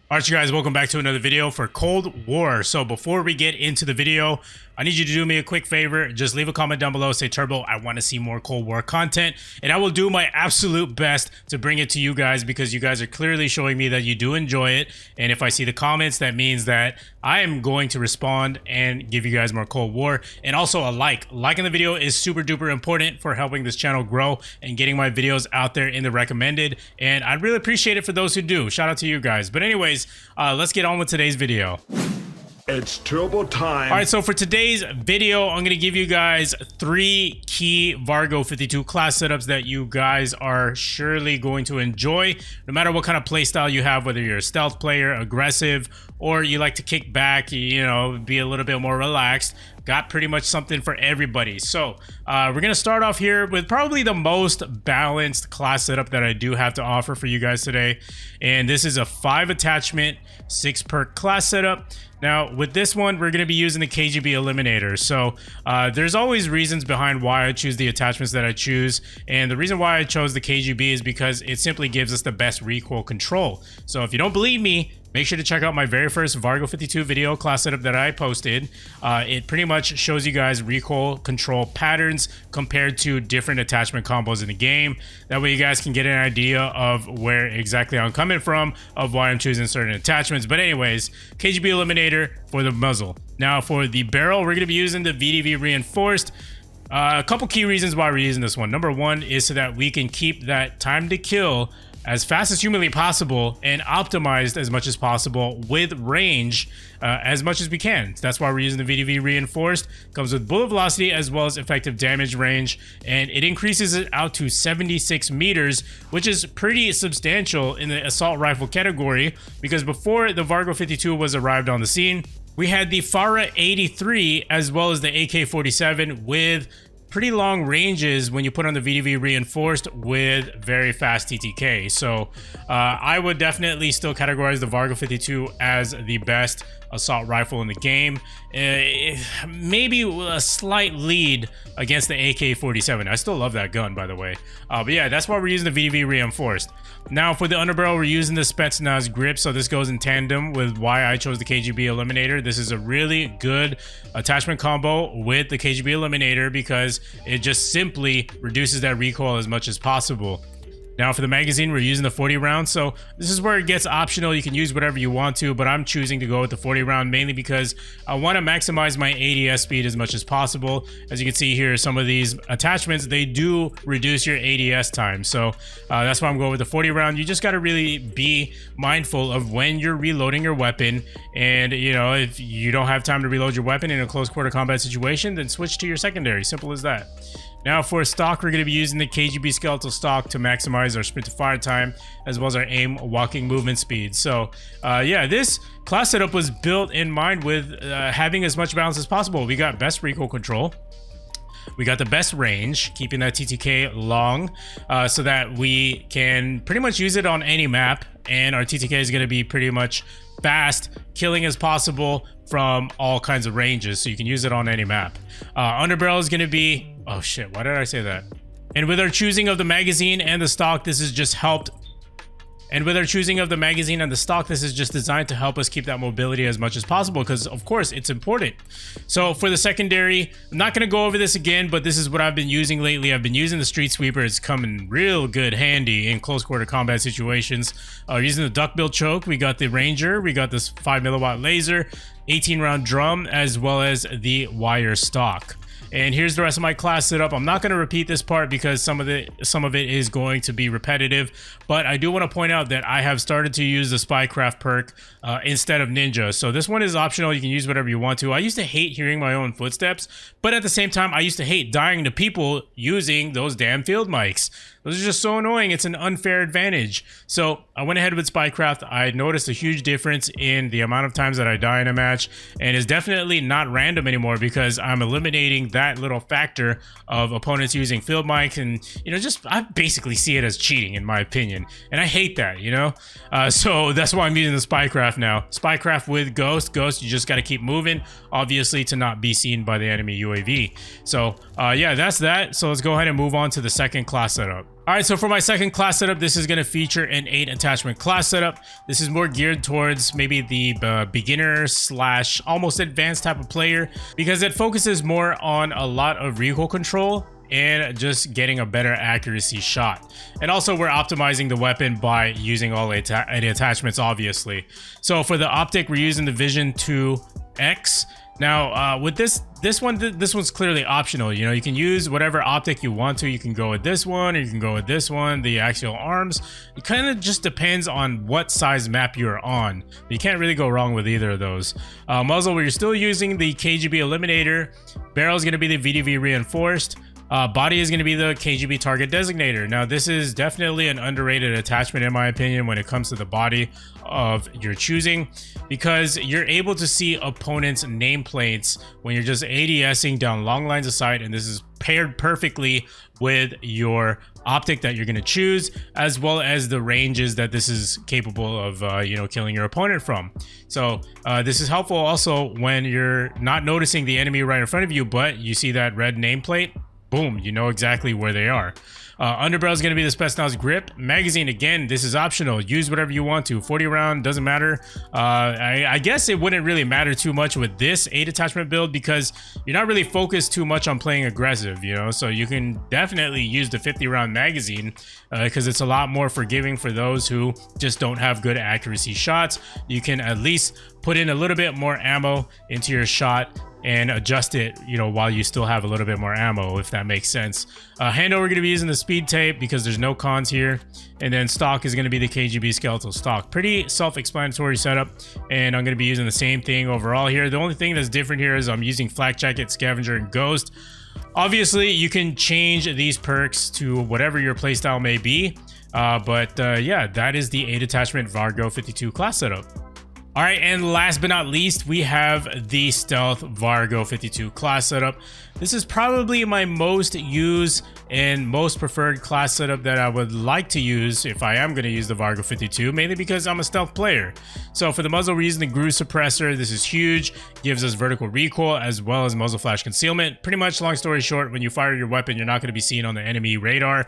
Alright, you guys, welcome back to another video for Cold War. So before we get into the video, I need you to do me a quick favor. Just leave a comment down below, say, Turbo, I want to see more Cold War content, and I will do my absolute best to bring it to you guys, because you guys are clearly showing me that you do enjoy it. And if I see the comments, that means that I am going to respond and give you guys more Cold War. And also a liking the video is super duper important for helping this channel grow and getting my videos out there in the recommended, and I'd really appreciate it for those who do. Shout out to you guys. But anyways, let's get on with today's video. It's turbo time. All right, so for today's video, I'm going to give you guys 3 key Vargo 52 class setups that you guys are surely going to enjoy, no matter what kind of playstyle you have, whether you're a stealth player, aggressive, or you like to kick back, you know, be a little bit more relaxed. Got pretty much something for everybody. So we're going to start off here with probably the most balanced class setup that I do have to offer for you guys today. And this is a 5 attachment, 6 perk class setup. Now, with this one, we're going to be using the KGB Eliminator. So there's always reasons behind why I choose the attachments that I choose. And the reason why I chose the KGB is because it simply gives us the best recoil control. So if you don't believe me, make sure to check out my very first Vargo 52 video class setup that I posted. It pretty much shows you guys recoil control patterns compared to different attachment combos in the game. That way you guys can get an idea of where exactly I'm coming from, of why I'm choosing certain attachments. But anyways, KGB Eliminator for the muzzle. Now for the barrel, we're going to be using the VDV reinforced. A couple key reasons why we're using this one. Number one is so that we can keep that time to kill as fast as humanly possible and optimized as much as possible with range as much as we can. That's why we're using the VDV reinforced. Comes with bullet velocity as well as effective damage range, and it increases it out to 76 meters, which is pretty substantial in the assault rifle category, because before the Vargo 52 was arrived on the scene, we had the FARA 83 as well as the AK-47 with pretty long ranges when you put on the VDV reinforced with very fast TTK. So I would definitely still categorize the Vargo 52 as the best assault rifle in the game. Maybe a slight lead against the AK-47. I still love that gun, by the way. But yeah, that's why we're using the VDV reinforced. Now for the underbarrel, we're using the 𝗧𝗘𝗔𝗠 grip, so this goes in tandem with why I chose the KGB Eliminator. This is a really good attachment combo with the KGB Eliminator because it just simply reduces that recoil as much as possible. Now for the magazine, we're using the 40 round. So this is where it gets optional. You can use whatever you want to, but I'm choosing to go with the 40 round mainly because I want to maximize my ADS speed as much as possible. As you can see here, some of these attachments, they do reduce your ADS time. So that's why I'm going with the 40 round. You just got to really be mindful of when you're reloading your weapon. And, you know, if you don't have time to reload your weapon in a close quarter combat situation, then switch to your secondary. Simple as that. Now for stock, we're going to be using the KGB skeletal stock to maximize our sprint to fire time as well as our aim walking movement speed. So yeah, this class setup was built in mind with having as much balance as possible. We got best recoil control. We got the best range, keeping that TTK long so that we can pretty much use it on any map. And our TTK is going to be pretty much fast, killing as possible from all kinds of ranges, so you can use it on any map. Underbarrel is going to be... Oh shit, why did I say that? And with our choosing of the magazine and the stock, this has just helped. And with our choosing of the magazine and the stock, this is just designed to help us keep that mobility as much as possible, because of course it's important. So for the secondary, I'm not going to go over this again, but this is what I've been using lately. I've been using the street sweeper. It's coming real good handy in close quarter combat situations. Using the duckbill choke, we got the Ranger, we got this 5 milliwatt laser, 18 round drum, as well as the wire stock. And here's the rest of my class setup. I'm not going to repeat this part because some of it is going to be repetitive, but I do want to point out that I have started to use the Spycraft perk instead of Ninja. So this one is optional. You can use whatever you want to. I used to hate hearing my own footsteps, but at the same time, I used to hate dying to people using those damn field mics. Those are just so annoying. It's an unfair advantage. So I went ahead with Spycraft. I noticed a huge difference in the amount of times that I die in a match, and it's definitely not random anymore because I'm eliminating that little factor of opponents using field mics, and you know, just I basically see it as cheating in my opinion, and I hate that, you know. So that's why I'm using the Spycraft now. Spycraft with Ghost, you just got to keep moving, obviously, to not be seen by the enemy UAV. So yeah, that's that. So let's go ahead and move on to the second class setup. All right, so for my second class setup, this is going to feature an 8 attachment class setup. This is more geared towards maybe the beginner slash almost advanced type of player, because it focuses more on a lot of recoil control and just getting a better accuracy shot. And also we're optimizing the weapon by using all the attachments, obviously. So for the optic, we're using the Vision 2X. Now with this one's clearly optional. You know, you can use whatever optic you want to. You can go with this one, or you can go with this one, the axial arms. It kind of just depends on what size map you're on. You can't really go wrong with either of those. Muzzle, where you're still using the KGB eliminator. Barrel is going to be the VDV reinforced. Body is going to be the KGB target designator. Now this is definitely an underrated attachment in my opinion when it comes to the body of your choosing, because you're able to see opponents' nameplates when you're just ADSing down long lines of sight, and this is paired perfectly with your optic that you're going to choose, as well as the ranges that this is capable of you know, killing your opponent from. So this is helpful also when you're not noticing the enemy right in front of you, but you see that red nameplate. Boom, you know exactly where they are. Underbarrel is going to be the 𝗧𝗨𝗥𝗕𝗢𝗠 grip. Magazine, again, this is optional. Use whatever you want to. 40 round, doesn't matter. I guess it wouldn't really matter too much with this 8 attachment build, because you're not really focused too much on playing aggressive, you know? So you can definitely use the 50 round magazine because it's a lot more forgiving for those who just don't have good accuracy shots. You can at least put in a little bit more ammo into your shot and adjust it, you know, while you still have a little bit more ammo, if that makes sense. Handle, we're going to be using the speed tape because there's no cons here. And then stock is going to be the KGB skeletal stock. Pretty self-explanatory setup, and I'm going to be using the same thing overall here. The only thing that's different here is I'm using flak jacket, scavenger, and ghost. Obviously, you can change these perks to whatever your playstyle may be. Yeah, that is the 8 attachment Vargo 52 class setup. All right, and last but not least, we have the Stealth Vargo 52 class setup. This is probably my most used and most preferred class setup that I would like to use if I am going to use the Vargo 52, mainly because I'm a stealth player. So for the muzzle, we're using the GURU suppressor. This is huge, gives us vertical recoil as well as muzzle flash concealment. Pretty much, long story short, when you fire your weapon, you're not going to be seen on the enemy radar.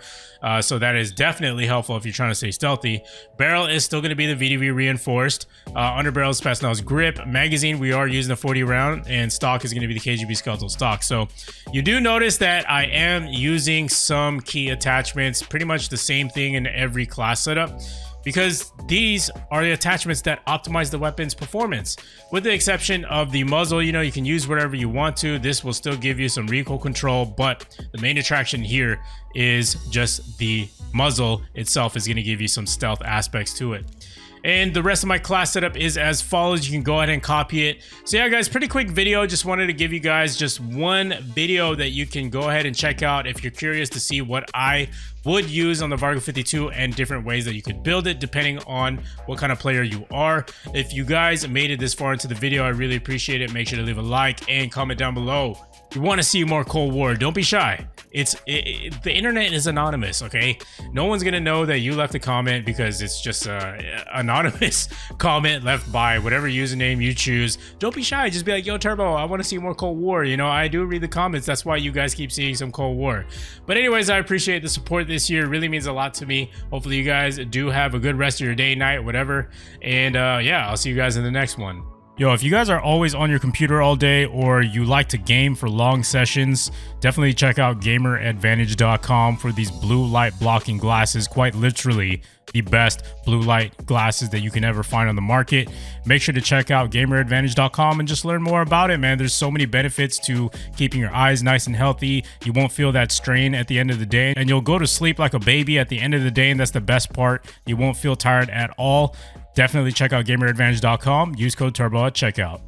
So that is definitely helpful if you're trying to stay stealthy. Barrel is still going to be the VDV reinforced. Underbarrel is 𝗧𝗨𝗥𝗕𝗢𝗠 grip. Magazine, we are using the 40 round, and stock is going to be the KGB skeletal stock. So you do notice that I am using some key attachments, pretty much the same thing in every class setup, because these are the attachments that optimize the weapon's performance. With the exception of the muzzle, you know, you can use whatever you want to. This will still give you some recoil control, but the main attraction here is just the muzzle itself is going to give you some stealth aspects to it. And the rest of my class setup is as follows. You can go ahead and copy it. So yeah, guys, pretty quick video. Just wanted to give you guys just one video that you can go ahead and check out if you're curious to see what I would use on the Vargo 52 and different ways that you could build it depending on what kind of player you are. If you guys made it this far into the video, I really appreciate it. Make sure to leave a like and comment down below. If you want to see more Cold War, don't be shy. The internet is anonymous, okay? No one's gonna know that you left a comment because it's just an anonymous comment left by whatever username you choose. Don't be shy. Just be like, yo, Turbo, I want to see more Cold War. You know, I do read the comments. That's why you guys keep seeing some Cold War. But anyways, I appreciate the support this year. It really means a lot to me. Hopefully you guys do have a good rest of your day, night, whatever. And yeah, I'll see you guys in the next one. Yo, if you guys are always on your computer all day, or you like to game for long sessions, definitely check out GamerAdvantage.com for these blue light blocking glasses. Quite literally the best blue light glasses that you can ever find on the market. Make sure to check out GamerAdvantage.com and just learn more about it, man. There's so many benefits to keeping your eyes nice and healthy. You won't feel that strain at the end of the day, and you'll go to sleep like a baby at the end of the day, and that's the best part. You won't feel tired at all. Definitely check out GamerAdvantage.com. Use code Turbo at checkout.